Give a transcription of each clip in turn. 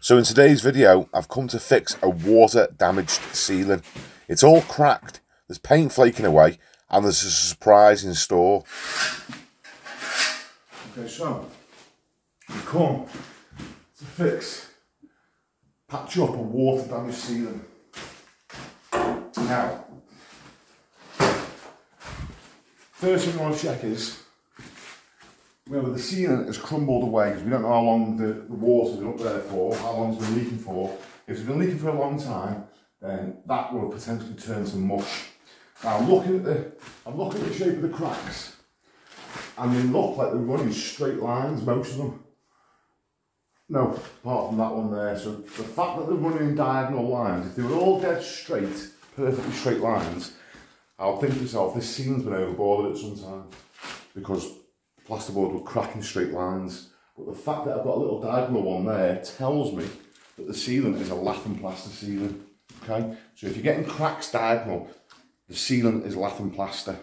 So in today's video, I've come to fix a water damaged ceiling. It's all cracked, there's paint flaking away, and there's a surprise in store. Okay, so we come to patch up a water damaged ceiling. Now, first thing we want to check is whether the ceiling has crumbled away, because we don't know how long the water's been up there for, how long it's been leaking for. If it's been leaking for a long time, then that will potentially turn to mush. Now I'm looking at the shape of the cracks, and they look like they're running straight lines, most of them. No, apart from that one there. So the fact that they're running in diagonal lines, if they were all dead straight, perfectly straight lines, I'll think to myself, this ceiling's been overboarded at some time, because plasterboard will crack in straight lines. But the fact that I've got a little diagonal one there tells me that the ceiling is a lath and plaster ceiling. Okay, so if you're getting cracks diagonal, the ceiling is lath and plaster.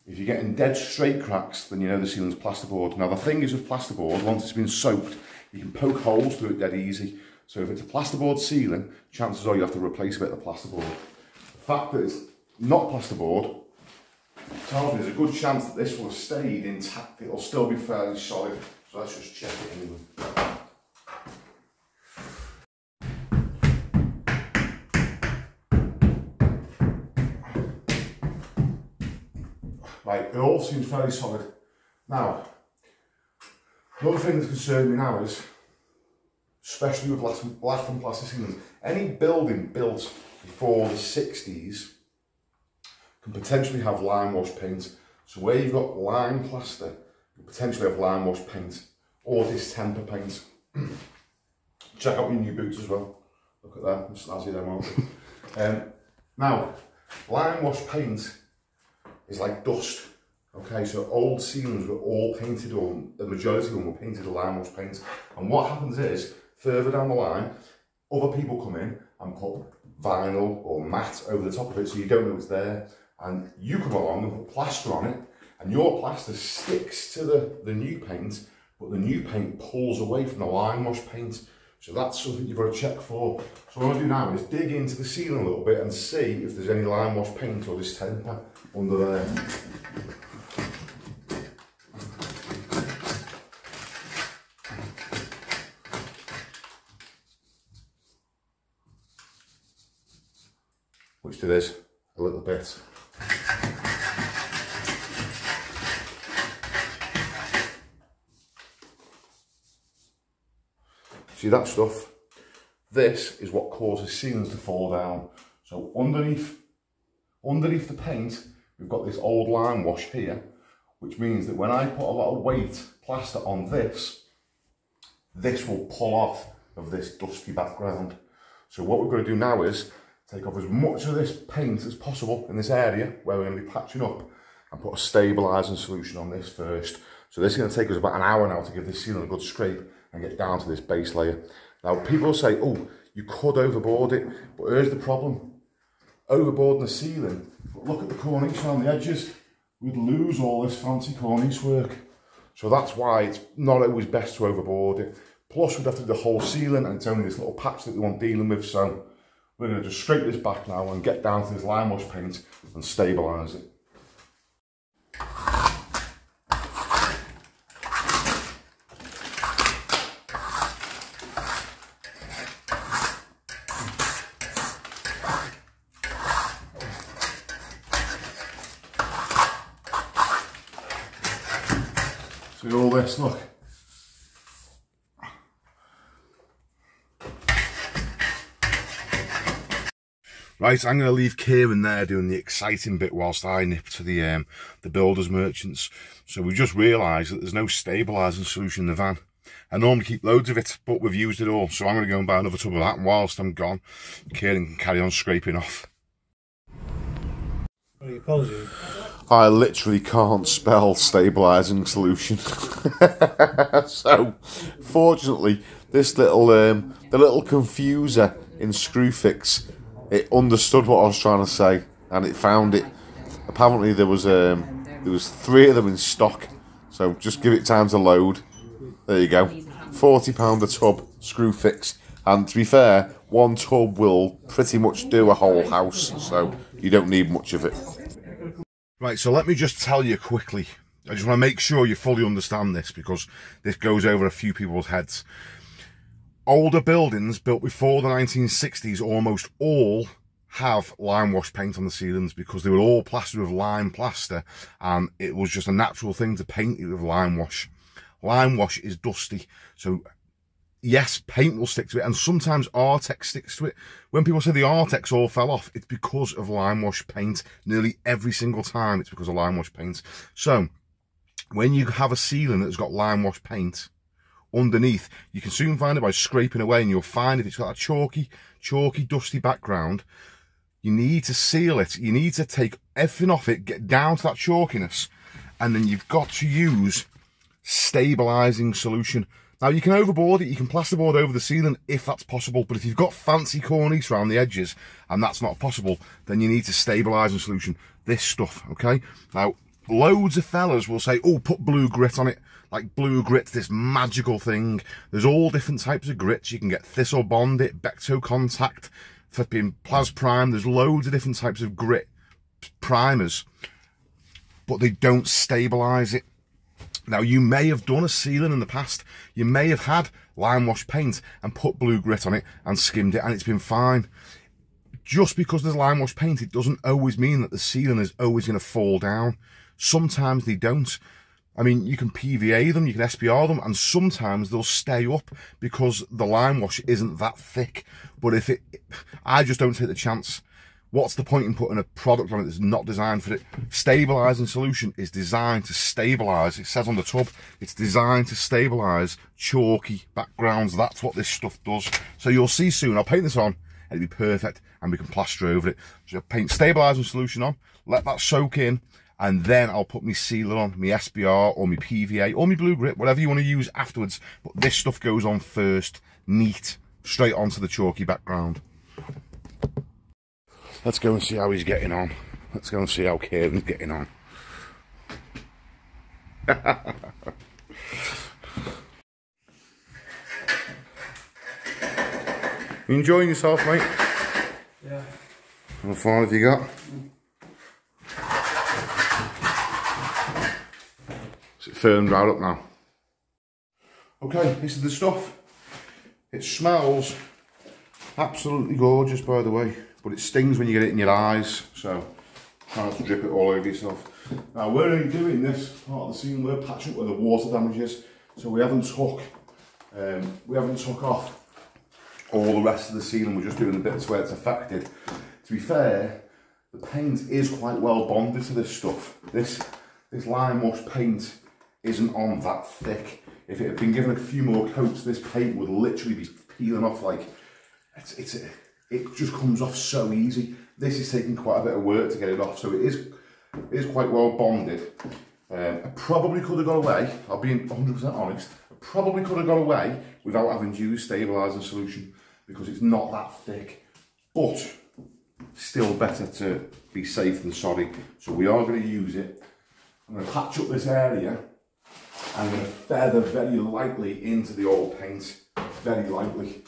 If you're getting dead straight cracks, then you know the ceiling's plasterboard. Now the thing is with plasterboard, once it's been soaked, you can poke holes through it dead easy. So if it's a plasterboard ceiling, chances are you have to replace a bit of the plasterboard. The fact that it's not plasterboard tells me there's a good chance that this will have stayed intact. It'll still be fairly solid. So let's just check it anyway. Right, it all seems fairly solid. Now, the other thing that's concerned me now is, especially with lath and plaster ceilings, any building built before the 60s can potentially have lime wash paint. So where you've got lime plaster, you potentially have lime wash paint or distemper paint. Check out your new boots as well. Look at that, snazzy them out. Now, lime wash paint is like dust. Okay, so old ceilings were all painted, or the majority of them were painted with lime wash paint. And what happens is, further down the line, other people come in and put vinyl or matte over the top of it, so you don't know it's there. And you come along and put plaster on it, and your plaster sticks to the new paint, but the new paint pulls away from the lime wash paint. So that's something you've got to check for. So what I'm going to do now is dig into the ceiling a little bit and see if there's any lime wash paint or distemper under there. Which there is a little bit. See that stuff? This is what causes ceilings to fall down. So underneath the paint, we've got this old lime wash here, which means that when I put a lot of weight plaster on this will pull off of this dusty background. So what we're going to do now is take off as much of this paint as possible in this area where we're going to be patching up, and put a stabilising solution on this first. So this is going to take us about an hour now to give this ceiling a good scrape and get down to this base layer. Now people say, oh, you could overboard it, but here's the problem. Overboarding the ceiling, but look at the cornice on the edges, we'd lose all this fancy cornice work. So that's why it's not always best to overboard it. Plus we'd have to do the whole ceiling, and it's only this little patch that we want dealing with, so we're going to just scrape this back now and get down to this lime wash paint and stabilise it. See all this, look. Right, I'm going to leave Kieran there doing the exciting bit whilst I nip to the builders merchants. So we just realised that there's no stabilising solution in the van. I normally keep loads of it, but we've used it all. So I'm going to go and buy another tub of that, and whilst I'm gone, Kieran can carry on scraping off. I literally can't spell stabilising solution. So, fortunately, this little, the little confuser in Screwfix, it understood what I was trying to say, and it found it. Apparently there was 3 of them in stock, so just give it time to load. There you go, £40 a tub, Screwfix. And to be fair, one tub will pretty much do a whole house, so you don't need much of it. Right, so let me just tell you quickly. I just want to make sure you fully understand this, because this goes over a few people's heads. Older buildings built before the 1960s almost all have lime wash paint on the ceilings, because they were all plastered with lime plaster, and it was just a natural thing to paint it with lime wash. Lime wash is dusty, so yes, paint will stick to it, and sometimes Artex sticks to it. When people say the Artex all fell off, it's because of lime wash paint. Nearly every single time it's because of lime wash paint. So when you have a ceiling that's got lime wash paint underneath, you can soon find it by scraping away, and you'll find if it's got a chalky, dusty background, you need to seal it. You need to take everything off it, get down to that chalkiness, and then you've got to use stabilising solution. Now, you can overboard it, you can plasterboard over the ceiling if that's possible, but if you've got fancy cornice around the edges and that's not possible, then you need to stabilising solution. This stuff, okay? Now, loads of fellas will say, oh, put blue grit on it. Like blue grit, this magical thing. There's all different types of grits. You can get thistle bond it, Becto contact, flipping plas prime. There's loads of different types of grit primers, but they don't stabilise it. Now, you may have done a ceiling in the past. You may have had lime wash paint and put blue grit on it and skimmed it, and it's been fine. Just because there's lime wash paint, it doesn't always mean that the ceiling is always going to fall down. Sometimes they don't. I mean, you can PVA them, you can SPR them, and sometimes they'll stay up because the lime wash isn't that thick. But if it, I just don't take the chance. What's the point in putting a product on it that's not designed for it? Stabilising solution is designed to stabilise. It says on the tub, it's designed to stabilise chalky backgrounds. That's what this stuff does. So you'll see soon. I'll paint this on, and it'll be perfect, and we can plaster over it. So paint stabilising solution on, let that soak in, and then I'll put my sealer on, my SBR, or my PVA, or my blue grit, whatever you want to use afterwards. But this stuff goes on first, neat, straight onto the chalky background. Let's go and see how he's getting on. Let's go and see how Kieran's getting on. You enjoying yourself, mate? Yeah. How far have you got? Is it firmed right up now? Okay, this is the stuff. It smells absolutely gorgeous, by the way, but it stings when you get it in your eyes, so try not to drip it all over yourself. Now, we're only doing this part of the ceiling, we're patching up where the water damage is, so we haven't took off all the rest of the ceiling. We're just doing the bits where it's affected. To be fair, the paint is quite well bonded to this stuff. This lime wash paint isn't on that thick. If it had been given a few more coats, this paint would literally be peeling off like, it just comes off so easy. This is taking quite a bit of work to get it off, so it is quite well bonded. I probably could have got away, I'll be 100% honest, I probably could have got away without having to use stabilising solution, because it's not that thick, but still better to be safe than sorry. So we are going to use it. I'm going to patch up this area, and I'm going to feather very lightly into the old paint, very lightly.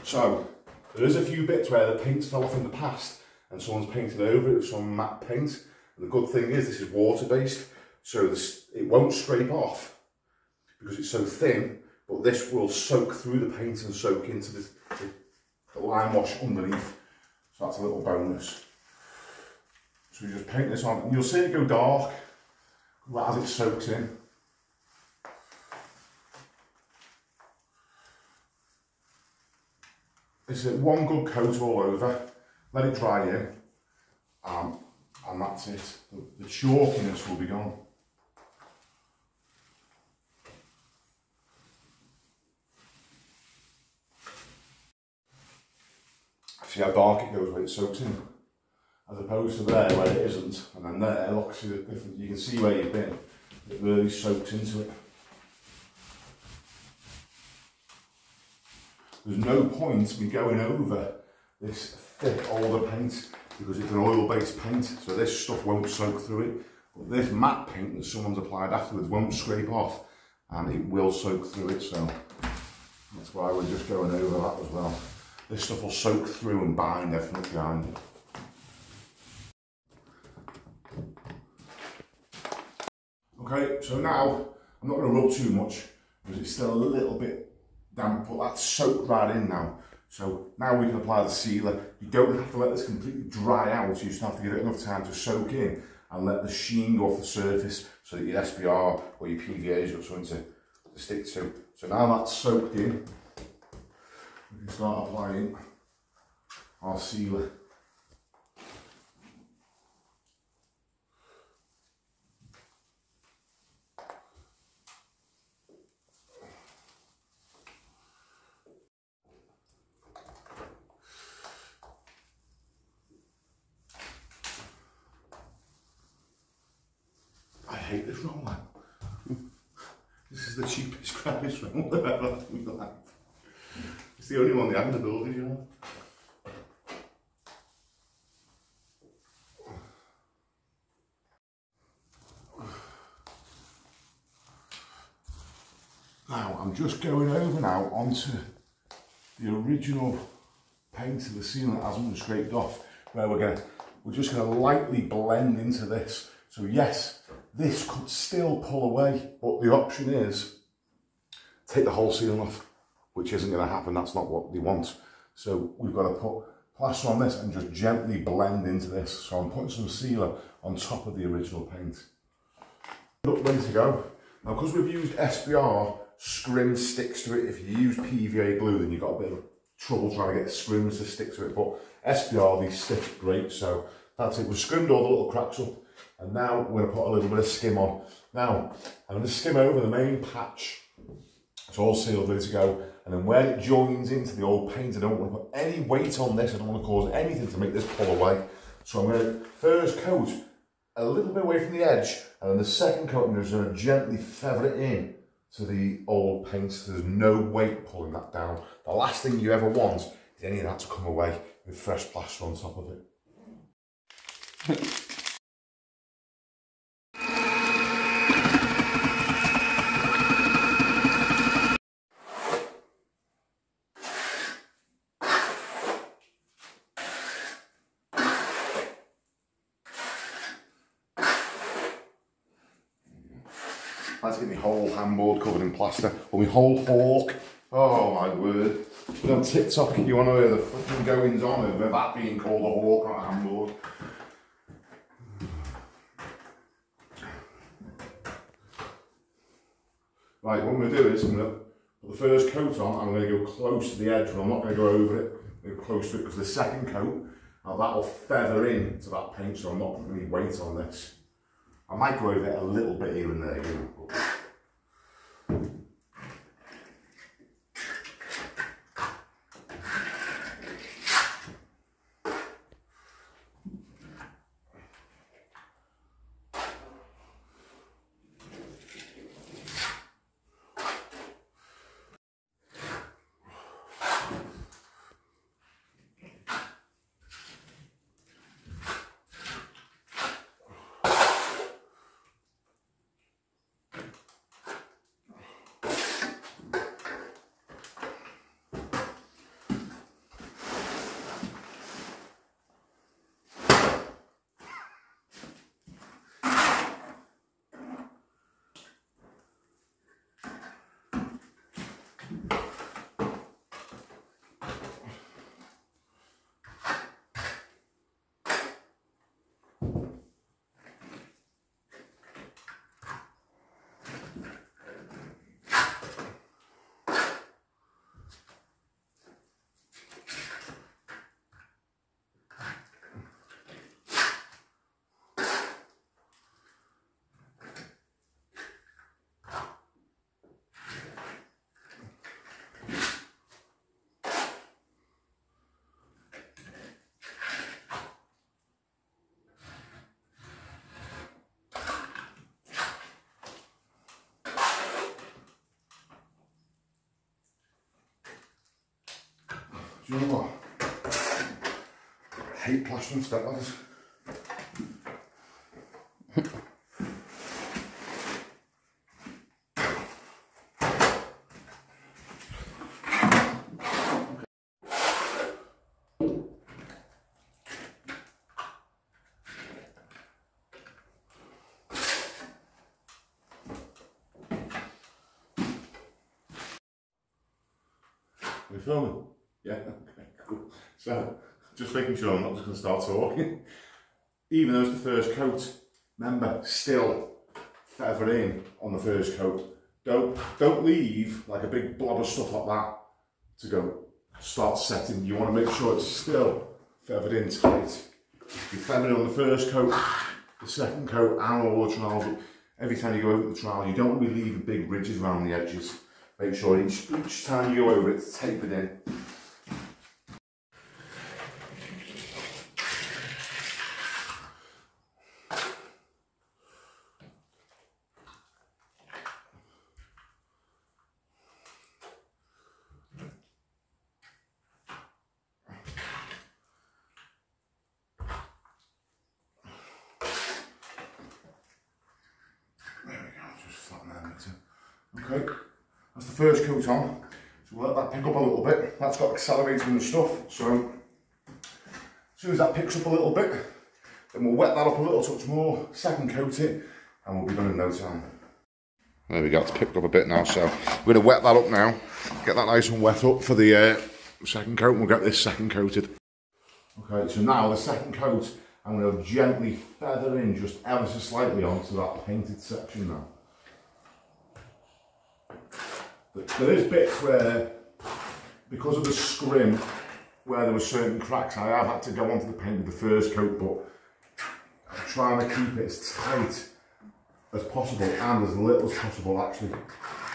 So there is a few bits where the paint's fell off in the past and someone's painted over it with some matte paint. And the good thing is this is water based, so it won't scrape off because it's so thin, but this will soak through the paint and soak into the lime wash underneath. So that's a little bonus. So we just paint this on, and you'll see it go dark as it soaks in. It's one good coat all over, let it dry in, and that's it. The chalkiness will be gone. See how dark it goes when it soaks in, as opposed to there where it isn't, and then there, look, see the difference. You can see where you've been. It really soaks into it. There's no point me going over this thick older paint because it's an oil-based paint, so this stuff won't soak through it. But this matte paint that someone's applied afterwards won't scrape off, and it will soak through it. So That's why we're just going over that as well. This stuff will soak through and bind everything behind it. Okay, so now I'm not going to rub too much because it's still a little bit damp, but that's soaked right in now. So now we can apply the sealer. You don't have to let this completely dry out, you just have to give it enough time to soak in and let the sheen go off the surface so that your SBR or your PVA has got something to stick to. So now that's soaked in, we can start applying our sealer. I hate this roller. This is the cheapest, crappiest roller I've ever had in my life. It's the only one they have in the building, you know. Now, I'm just going over now onto the original paint of the ceiling that hasn't been scraped off, where we're just gonna lightly blend into this. So yes, this could still pull away, but the option is take the whole ceiling off, which isn't going to happen. That's not what they want. So we've got to put plaster on this and just gently blend into this. So I'm putting some sealer on top of the original paint. Look, ready to go. Now, because we've used SBR, scrim sticks to it. If you use PVA glue, then you've got a bit of trouble trying to get scrims to stick to it. But SBR, these stick great. So that's it. We've scrimmed all the little cracks up. And now we're going to put a little bit of skim on. Now, I'm going to skim over the main patch. It's all sealed, ready to go. And then when it joins into the old paint, I don't want to put any weight on this. I don't want to cause anything to make this pull away. So I'm going to first coat a little bit away from the edge. And then the second coat, I'm just going to gently feather it in to the old paint. So there's no weight pulling that down. The last thing you ever want is any of that to come away with fresh plaster on top of it. Let's get my whole handboard covered in plaster, or my whole hawk. Oh my word. But on TikTok, you want to hear the fucking goings on of that being called a hawk on a handboard. Right, what I'm going to do is I'm going to put the first coat on, I'm going to go close to the edge, but I'm not going to go over it. I'm going to go close to it because the second coat, now that'll feather in to that paint, so I'm not putting any weight on this. I might go over it a little bit here and there, you know. Do you know what? I hate plastering step ladders. Are you filming? Yeah, okay, cool. So, just making sure I'm not just going to start talking. Even though it's the first coat, remember, still feather in on the first coat. Don't leave like a big blob of stuff like that to go start setting. You want to make sure it's still feathered in tight. You feather it on the first coat, the second coat, and all the trowels. Every time you go over the trowel, you don't want to be leaving big ridges around the edges. Make sure each time you go over it, it's tapered in. Okay, that's the first coat on, so we'll let that pick up a little bit. That's got accelerating and stuff, so as soon as that picks up a little bit, then we'll wet that up a little touch more, second coat it, and we'll be done in no time. There we go, it's picked up a bit now, so we're going to wet that up now, get that nice and wet up for the second coat, and we'll get this second coated. Okay, so now the second coat, I'm going to gently feather in just ever so slightly onto that painted section now. There is bits where, because of the scrim, where there were certain cracks, I have had to go onto the paint with the first coat, but I'm trying to keep it as tight as possible and as little as possible actually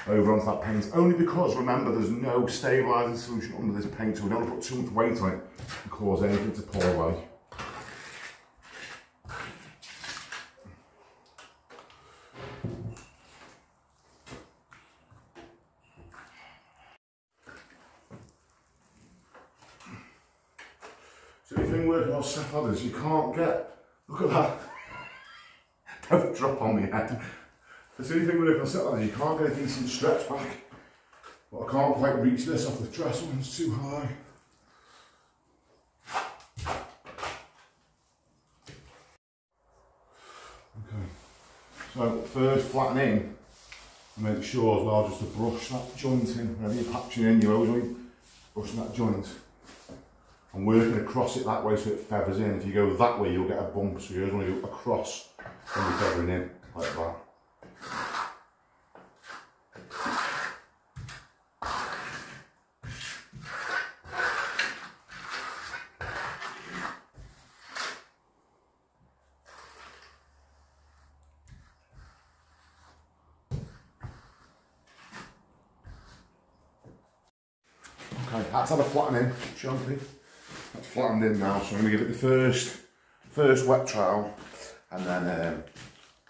over onto that paint. Only because, remember, there's no stabilising solution under this paint, so we don't put too much weight on it and cause anything to pull away. So the thing working on step ladders, you can't get, look at that, don't drop on me head. The only thing working on step ladders, you can't get a decent stretch back. But I can't quite reach this off the trestle, it's too high. Okay, so first flatten in, and make sure as well just to brush that joint in. Whenever you're patching in your O-joint, brushing that joint. And working across it that way so it feathers in. If you go that way, you'll get a bump, so you always want to go across when you're feathering in, like that. Okay, that's had a flattening, jumpy. That's flattened in now, so I'm going to give it the first wet trowel, and then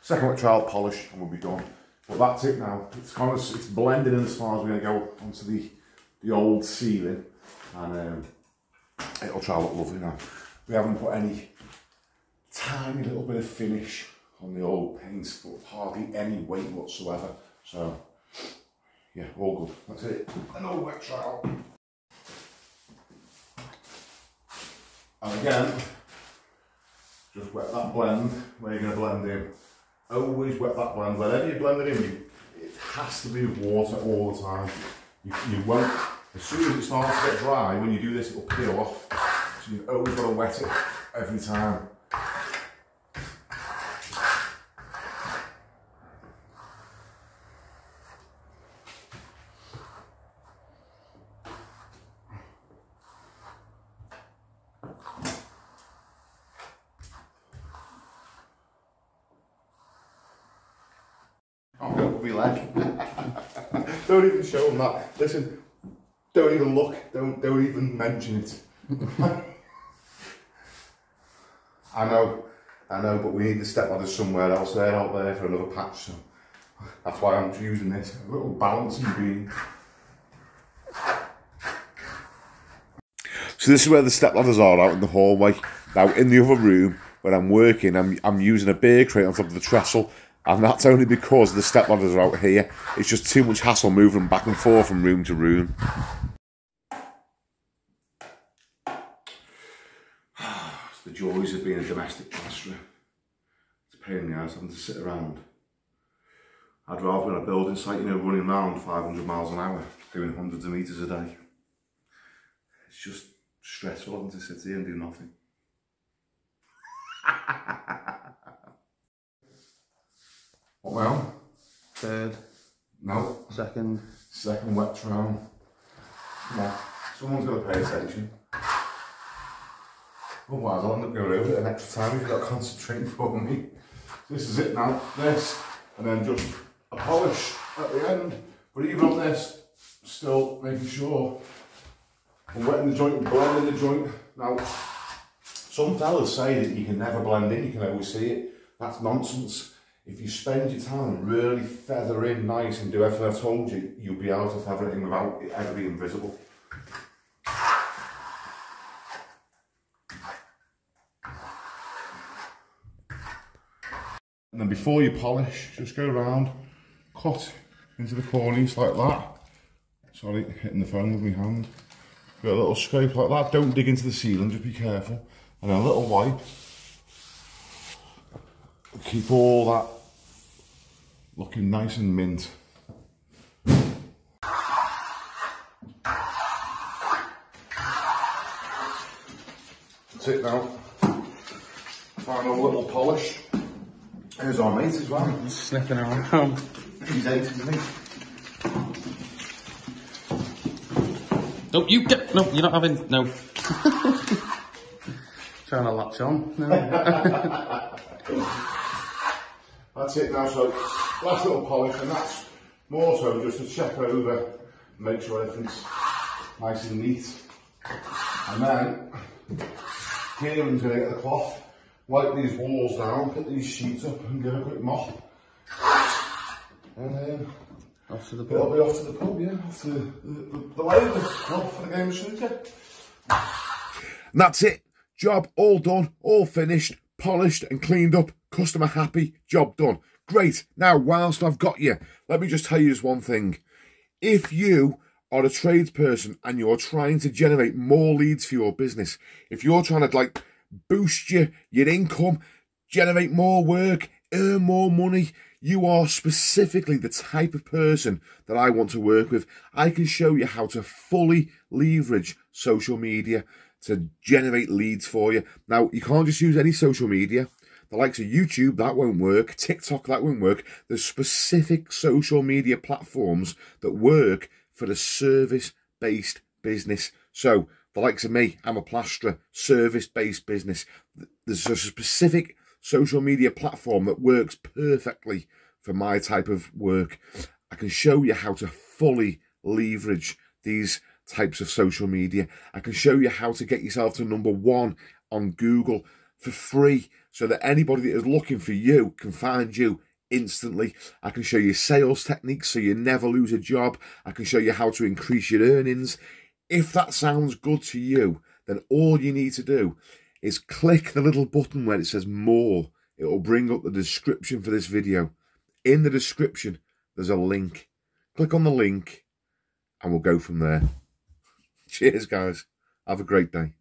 second wet trowel polish, and we'll be done. But that's it now. It's blended in as far as we're going to go onto the old ceiling, and it'll try to look lovely now. We haven't put any tiny little bit of finish on the old paint, but hardly any weight whatsoever. So yeah, all good. That's it. An old wet trowel. And again, just wet that blend where you're going to blend in. Always wet that blend. Whenever you blend it in, it has to be with water all the time. You won't, as soon as it starts to get dry, when you do this, it'll peel off. So you've always got to wet it every time. I'm going to be like, don't even show them that. Listen, don't even look, don't even mention it. I know, but we need the step ladders somewhere else. They're out there for another patch, so that's why I'm using this. A little balancing beam. So this is where the step ladders are, out in the hallway. Now in the other room where I'm working, I'm using a beer crate on top of the trestle. And that's only because the step ladders are out here. It's just too much hassle moving them back and forth from room to room. It's the joys of being a domestic plasterer. It's a pain in the ass having to sit around. I'd rather be on a building site, you know, running around 500 miles an hour, doing hundreds of metres a day. It's just stressful having to sit here and do nothing. What now? Third. No. Second. Second wet trowel. Come on. Someone's got to pay attention. Otherwise I'll end up going over it an extra time if you've got to concentrate for me. So this is it now. This. And then just a polish at the end. But even on this, still making sure I'm wetting the joint and blending the joint. Now, some fellas say that you can never blend in, you can always see it. That's nonsense. If you spend your time and really feather in nice and do everything I've told you, you'll be able to feather it in without it ever being visible. And then before you polish, just go around, cut into the cornice like that. Sorry, hitting the phone with my hand. Got a little scrape like that. Don't dig into the ceiling, just be careful. And a little wipe. Keep all that looking nice and mint. That's it now. Final little polish. Here's our mate as well. Just sniffing around. He's 8, isn't he? No, you get. No, you're not having. No. Trying to latch on. No. That's it now. So last little polish, and that's more so just to check over, make sure everything's nice and neat. And then Kieran's going to get the cloth, wipe these walls down, put these sheets up, and give a quick mop. And then Off to the it'll pub. be off to the pub, yeah, off to the ladies, off for the game of snooker. And that's it. Job all done, all finished, polished and cleaned up, customer happy, job done. Great. Now, whilst I've got you, let me just tell you this one thing. If you are a tradesperson and you're trying to generate more leads for your business, if you're trying to like boost your income, generate more work, earn more money, you are specifically the type of person that I want to work with. I can show you how to fully leverage social media to generate leads for you. Now, you can't just use any social media. The likes of YouTube, that won't work. TikTok, that won't work. There's specific social media platforms that work for the service-based business. So, the likes of me, I'm a plasterer, service-based business. There's a specific social media platform that works perfectly for my type of work. I can show you how to fully leverage these types of social media. I can show you how to get yourself to #1 on Google for free so that anybody that is looking for you can find you instantly. I can show you sales techniques so you never lose a job. I can show you how to increase your earnings. If that sounds good to you, then all you need to do is click the little button where it says more. It will bring up the description for this video. In the description, there's a link. Click on the link and we'll go from there. Cheers, guys. Have a great day.